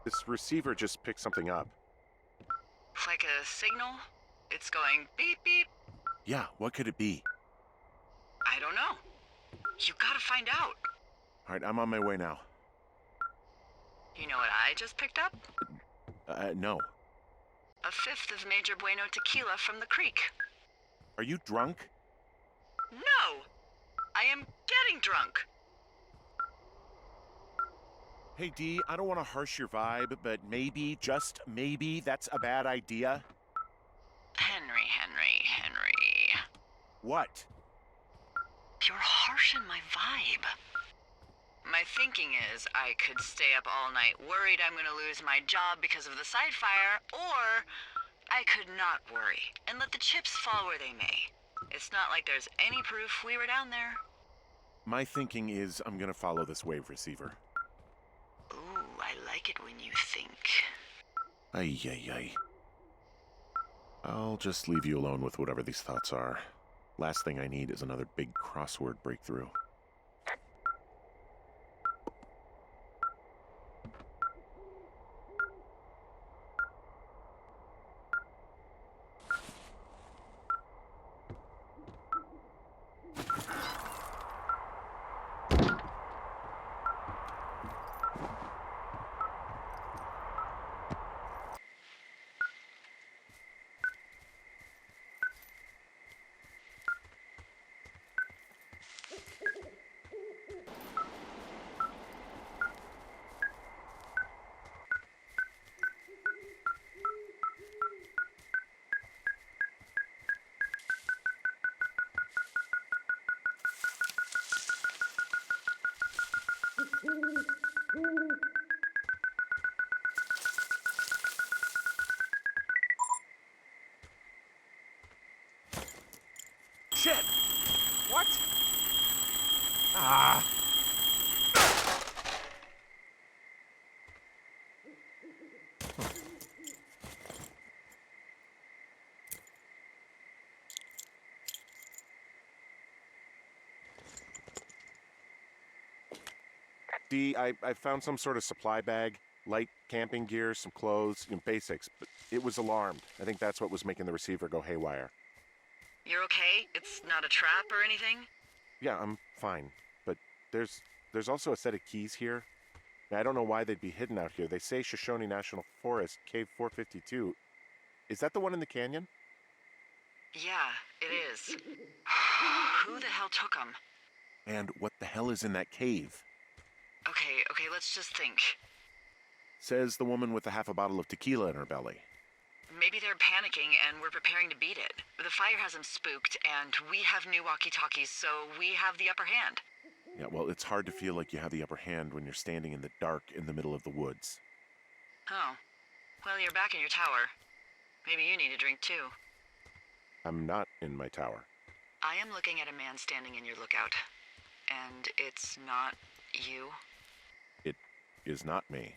This receiver just picked something up. Like a signal? It's going beep beep. Yeah, what could it be? I don't know. You gotta find out. All right, I'm on my way now. You know what I just picked up? No. A fifth of Major Bueno tequila from the creek. Are you drunk? No! I am getting drunk. Hey, Dee, I don't want to harsh your vibe, but maybe, just maybe, that's a bad idea. Henry. What? You're harshing my vibe. My thinking is I could stay up all night worried I'm gonna lose my job because of the side fire, or I could not worry and let the chips fall where they may. It's not like there's any proof we were down there. My thinking is I'm gonna follow this wave receiver. Ooh, I like it when you think. Ay. I'll just leave you alone with whatever these thoughts are. Last thing I need is another big crossword breakthrough. Shit! What? Ah! Dee, I found some sort of supply bag, light camping gear, some clothes, basics, but it was alarmed. I think that's what was making the receiver go haywire. You're okay? It's not a trap or anything? Yeah, I'm fine, but there's also a set of keys here. Now, I don't know why they'd be hidden out here. They say Shoshone National Forest, Cave 452. Is that the one in the canyon? Yeah, it is. Who the hell took them? And what the hell is in that cave? Okay, let's just think. Says the woman with a half a bottle of tequila in her belly. Maybe they're panicking and we're preparing to beat it. The fire has them spooked, and we have new walkie-talkies, so we have the upper hand. Yeah, well, it's hard to feel like you have the upper hand when you're standing in the dark in the middle of the woods. Oh. Well, you're back in your tower. Maybe you need a drink, too. I'm not in my tower. I am looking at a man standing in your lookout. And it's not you? It is not me.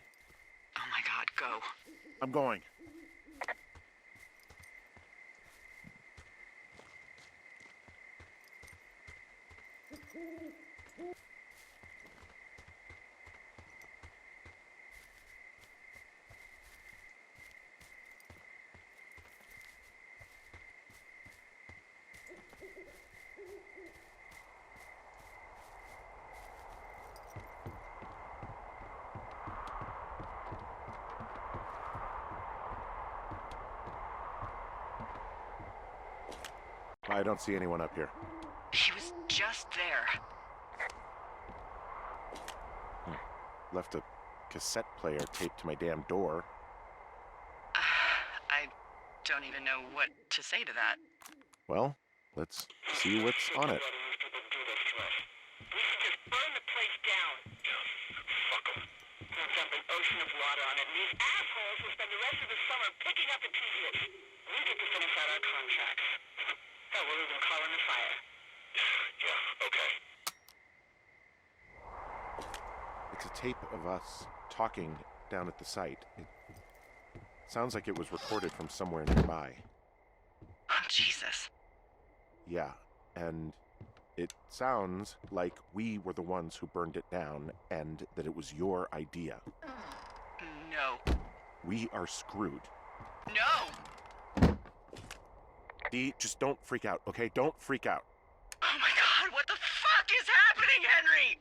Oh my god, go. I'm going. I don't see anyone up here. He was just there. Left a cassette player taped to my damn door. I don't even know what to say to that. Well, let's see what's on it. We should just burn the place down. Fuck them. We'll dump an ocean of water on it, and these assholes will spend the rest of the summer picking up the pieces. We get to finish out our contracts. Hell, we'll even call in the fire. Yeah, okay. It's a tape of us talking down at the site. It sounds like it was recorded from somewhere nearby. Oh, Jesus. Yeah, and it sounds like we were the ones who burned it down and that it was your idea. No. We are screwed. No! Dee, just don't freak out, okay? Don't freak out. Oh my god, what the fuck is happening, Henry?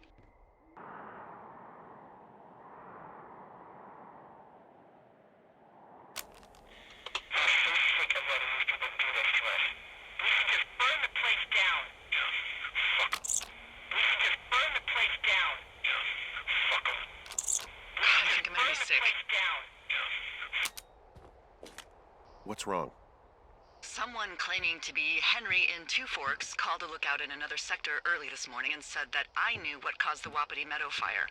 I'm so sick of letting these people do this to us. We should just burn the place down. Fuck. We should just burn the place down. Fuck them. I think I'm gonna be sick. Place down. What's wrong? Someone claiming to be Henry in Two Forks called a lookout in another sector early this morning and said that I knew what caused the Wapiti Meadow fire.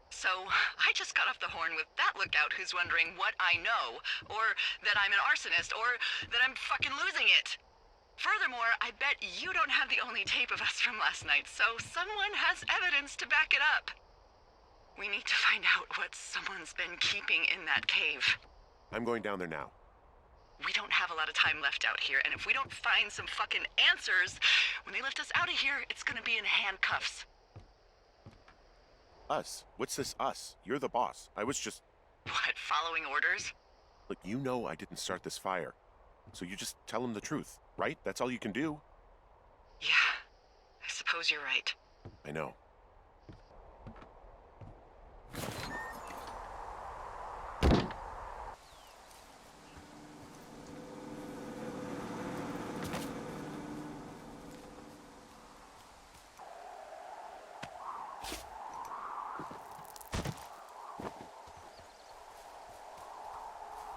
So, I just got off the horn with that lookout who's wondering what I know, or that I'm an arsonist, or that I'm fucking losing it. Furthermore, I bet you don't have the only tape of us from last night, so someone has evidence to back it up. We need to find out what someone's been keeping in that cave. I'm going down there now. We don't have a lot of time left out here, and if we don't find some fucking answers, when they lift us out of here, it's gonna be in handcuffs. Us? What's this us? You're the boss. I was just... What, following orders? Look, you know I didn't start this fire. So you just tell them the truth, right? That's all you can do. Yeah, I suppose you're right. I know.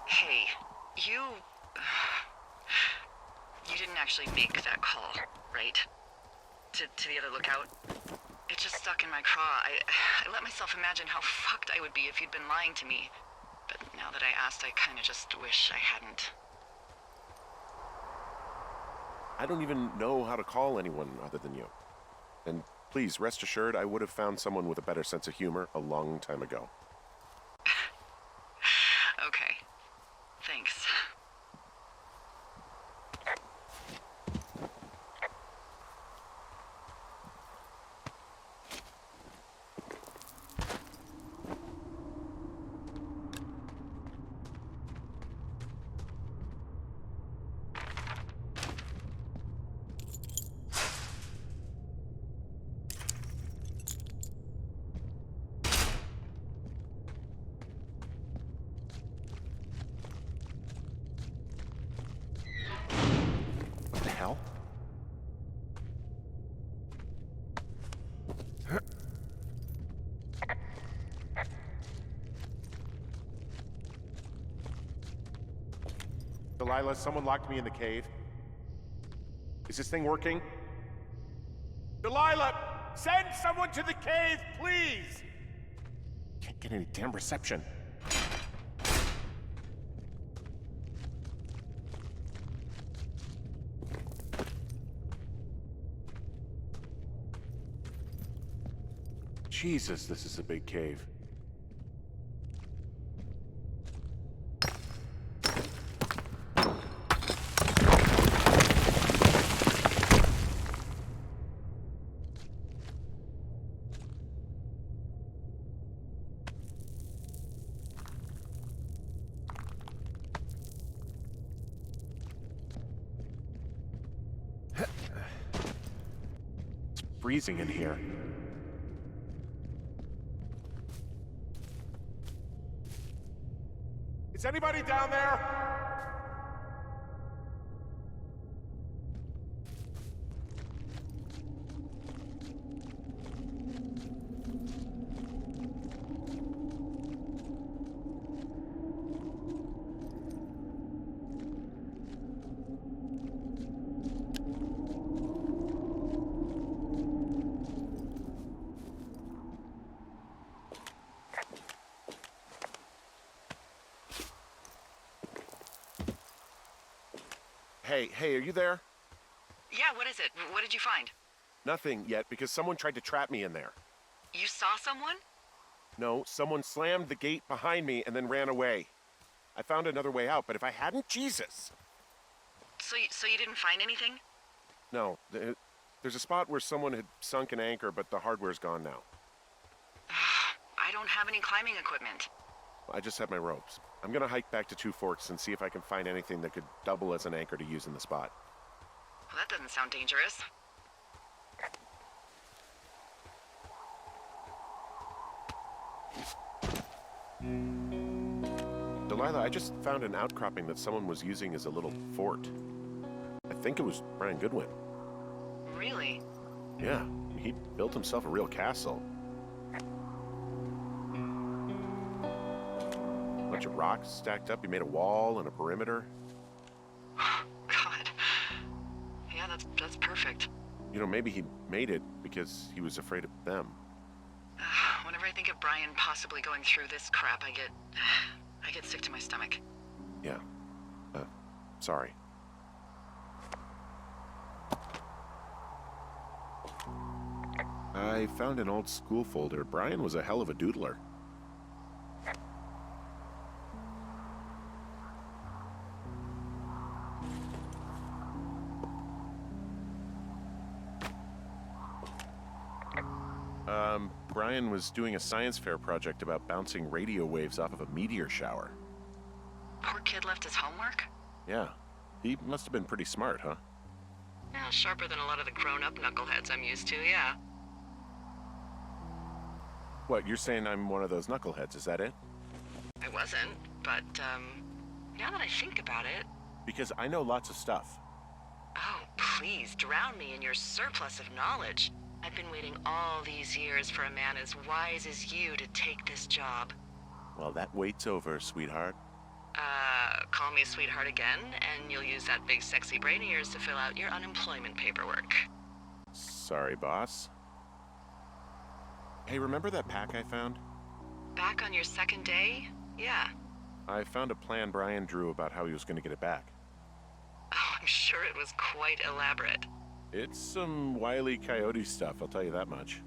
Hey, you didn't actually make that call, right? To the other lookout? It just stuck in my craw. I let myself imagine how fucked I would be if you'd been lying to me. But now that I asked, I kinda just wish I hadn't. I don't even know how to call anyone other than you. And please, rest assured, I would have found someone with a better sense of humor a long time ago. Okay. Thanks. What the hell? Delilah, someone locked me in the cave. Is this thing working? Delilah! Send someone to the cave, please! Can't get any damn reception. Jesus, this is a big cave. It's freezing in here. Is anybody down there? Hey, are you there? Yeah, what is it? What did you find? Nothing yet, because someone tried to trap me in there. You saw someone? No, someone slammed the gate behind me and then ran away. I found another way out, but if I hadn't, Jesus! So you didn't find anything? No, there's a spot where someone had sunk an anchor, but the hardware's gone now. I I don't have any climbing equipment. I just have my ropes. I'm gonna hike back to Two Forks and see if I can find anything that could double as an anchor to use in the spot. Well, that doesn't sound dangerous. Delilah, I just found an outcropping that someone was using as a little fort. I think it was Brian Goodwin. Really? Yeah, he built himself a real castle. Bunch of rocks stacked up. He made a wall and a perimeter. God. Yeah, that's perfect. You know, maybe he made it because he was afraid of them. Whenever I think of Brian possibly going through this crap, I get sick to my stomach. Yeah. Sorry. I found an old school folder. Brian was a hell of a doodler. Brian was doing a science fair project about bouncing radio waves off of a meteor shower. Poor kid left his homework? Yeah. He must have been pretty smart, huh? Yeah, sharper than a lot of the grown-up knuckleheads I'm used to, yeah. What, you're saying I'm one of those knuckleheads, is that it? I wasn't, but, now that I think about it... Because I know lots of stuff. Oh, please, drown me in your surplus of knowledge. I've been waiting all these years for a man as wise as you to take this job. Well, that wait's over, sweetheart. Call me sweetheart again, and you'll use that big sexy brain of yours to fill out your unemployment paperwork. Sorry, boss. Hey, remember that pack I found? Back on your second day? Yeah. I found a plan Brian drew about how he was going to get it back. Oh, I'm sure it was quite elaborate. It's some Wile E. Coyote stuff, I'll tell you that much.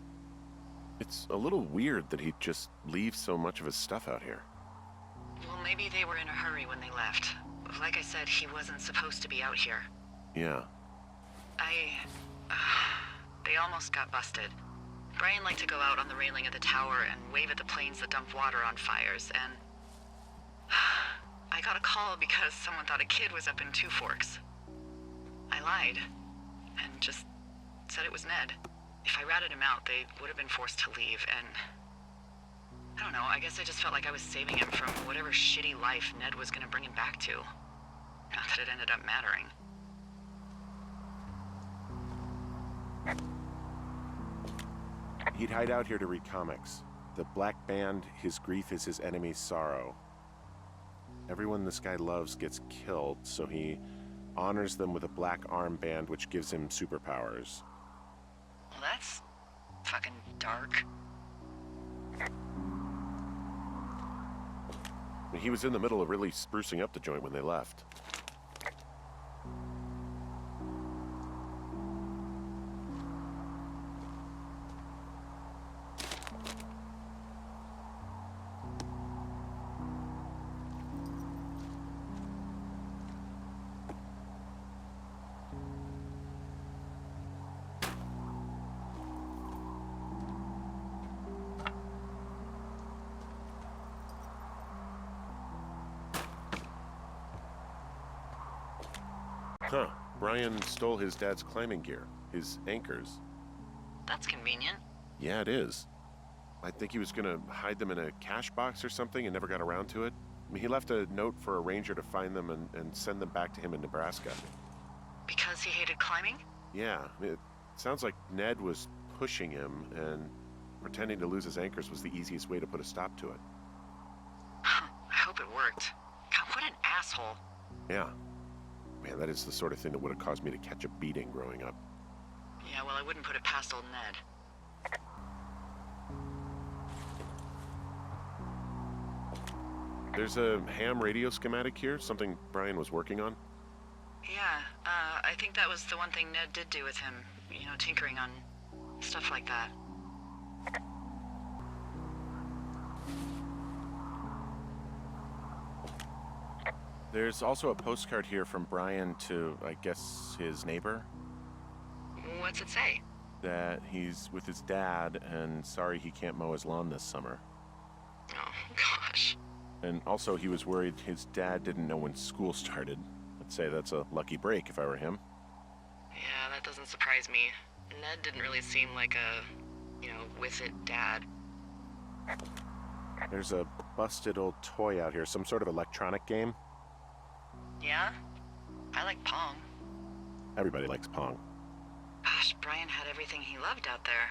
It's a little weird that he'd just leave so much of his stuff out here. Well, maybe they were in a hurry when they left. Like I said, he wasn't supposed to be out here. Yeah. They almost got busted. Brian liked to go out on the railing of the tower and wave at the planes that dumped water on fires, and... I got a call because someone thought a kid was up in Two Forks. I lied, and just said it was Ned. If I ratted him out, they would have been forced to leave, and... I don't know, I guess I just felt like I was saving him from whatever shitty life Ned was gonna bring him back to. Not that it ended up mattering. He'd hide out here to read comics. The Black Band, his grief is his enemy's sorrow. Everyone this guy loves gets killed, so he honors them with a black armband which gives him superpowers. Well, that's fucking dark. He was in the middle of really sprucing up the joint when they left. Huh. Brian stole his dad's climbing gear, his anchors. That's convenient. Yeah, it is. I think he was gonna hide them in a cash box or something and never got around to it. I mean, he left a note for a ranger to find them and send them back to him in Nebraska. Because he hated climbing? Yeah, it sounds like Ned was pushing him, and pretending to lose his anchors was the easiest way to put a stop to it. I hope it worked. God, what an asshole. Yeah. Man, that is the sort of thing that would have caused me to catch a beating growing up. Yeah, well, I wouldn't put it past old Ned. There's a ham radio schematic here, something Brian was working on. Yeah, I think that was the one thing Ned did do with him. You know, tinkering on stuff like that. There's also a postcard here from Brian to, I guess, his neighbor. What's it say? That he's with his dad and sorry he can't mow his lawn this summer. And also, he was worried his dad didn't know when school started. I'd say that's a lucky break if I were him. Yeah, that doesn't surprise me. Ned didn't really seem like a, with it dad. There's a busted old toy out here, some sort of electronic game. Yeah? I like Pong. Everybody likes Pong. Gosh, Brian had everything he loved out there.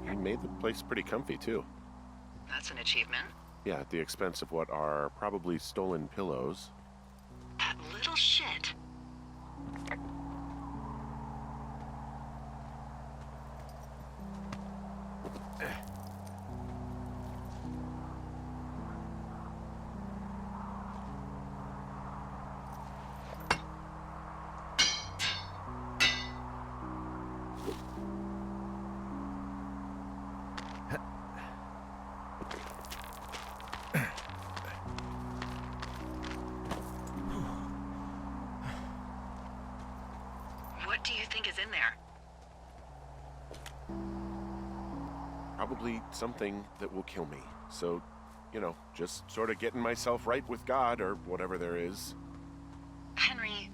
He made the place pretty comfy, too. That's an achievement. Yeah, at the expense of what are probably stolen pillows. That little shit. What do you think is in there? Probably something that will kill me. So, just sort of getting myself right with God or whatever there is. Henry,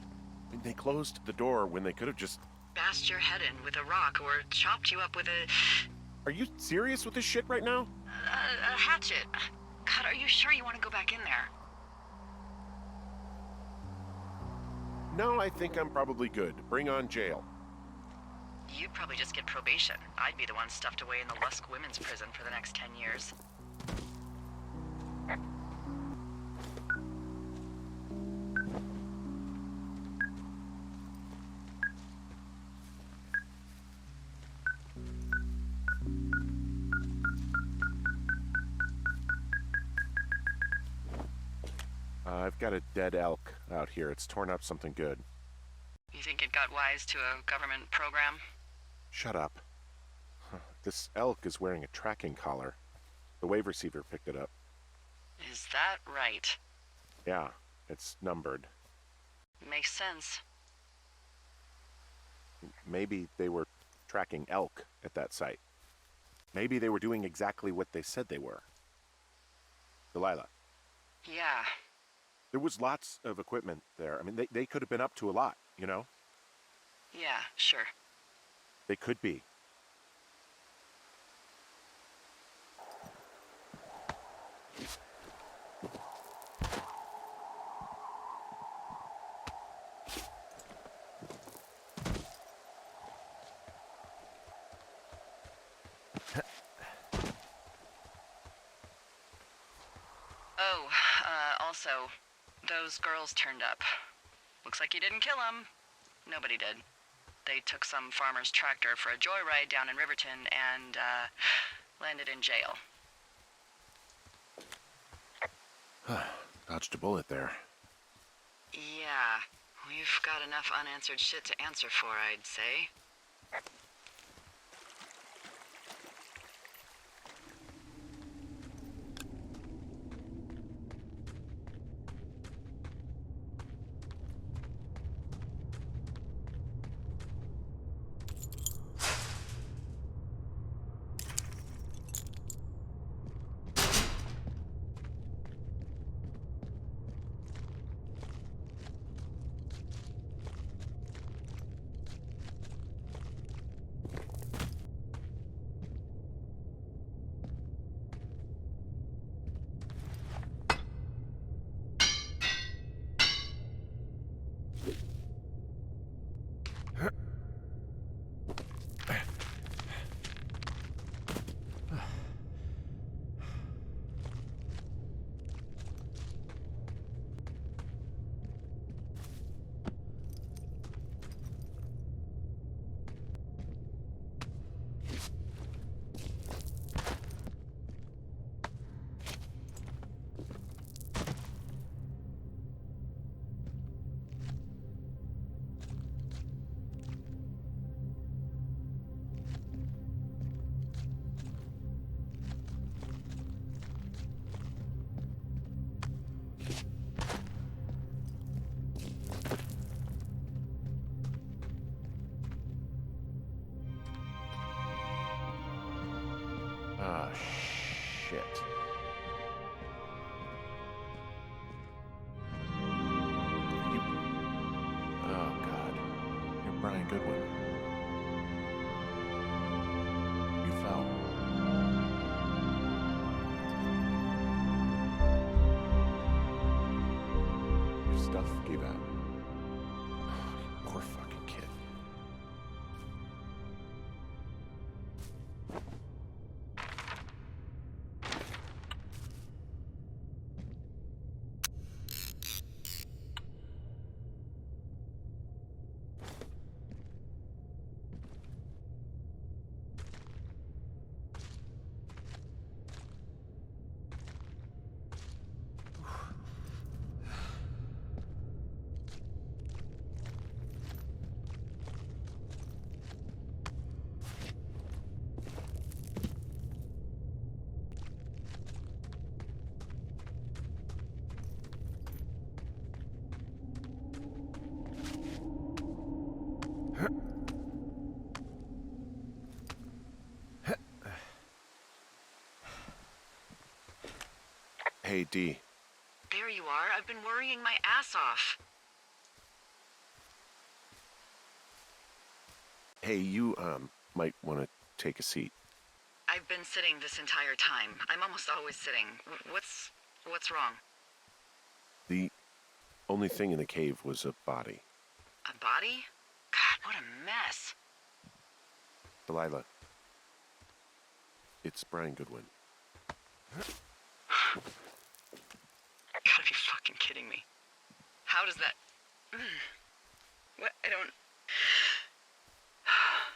I mean, they closed the door when they could have just... bashed your head in with a rock or chopped you up with Are you serious with this shit right now? a hatchet. God, are you sure you want to go back in there? No, I think I'm probably good. Bring on jail. You'd probably just get probation. I'd be the one stuffed away in the Lusk Women's Prison for the next 10 years. I've got a dead elk out here. It's torn up something good. You think it got wise to a government program? Shut up. This elk is wearing a tracking collar. The wave receiver picked it up. Is that right? Yeah, it's numbered. Makes sense. Maybe they were tracking elk at that site. Maybe they were doing exactly what they said they were. Delilah, Yeah. there was lots of equipment there. I mean, they could have been up to a lot, Yeah, sure. They could be. Oh, also, those girls turned up. Looks like you didn't kill them. Nobody did. They took some farmer's tractor for a joyride down in Riverton and, landed in jail. Dodged a bullet there. Yeah, we've got enough unanswered shit to answer for, I'd say. shit. You... Oh, God. You're Brian Goodwin. You fell. Your stuff gave out. Poor fucking kid. Hey, D. There you are. I've been worrying my ass off. Hey, you, might want to take a seat. I've been sitting this entire time. I'm almost always sitting. What's wrong? The only thing in the cave was a body. A body? God, what a mess. Delilah. It's Brian Goodwin. Gotta be fucking kidding me. How does that... What? I don't...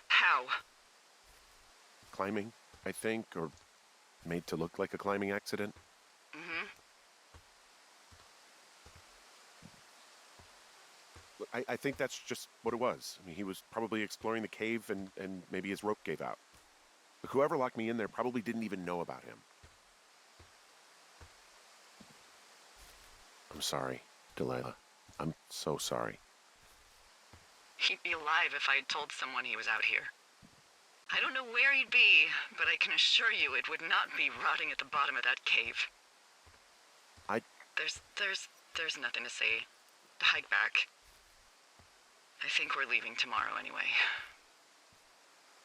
How? Climbing, I think, or made to look like a climbing accident. Mm-hmm. Look, I think that's just what it was. I mean, he was probably exploring the cave and maybe his rope gave out. But whoever locked me in there probably didn't even know about him. I'm sorry, Delilah. I'm so sorry. He'd be alive if I had told someone he was out here. I don't know where he'd be, but I can assure you it would not be rotting at the bottom of that cave. There's nothing to say. Hike back. I think we're leaving tomorrow anyway.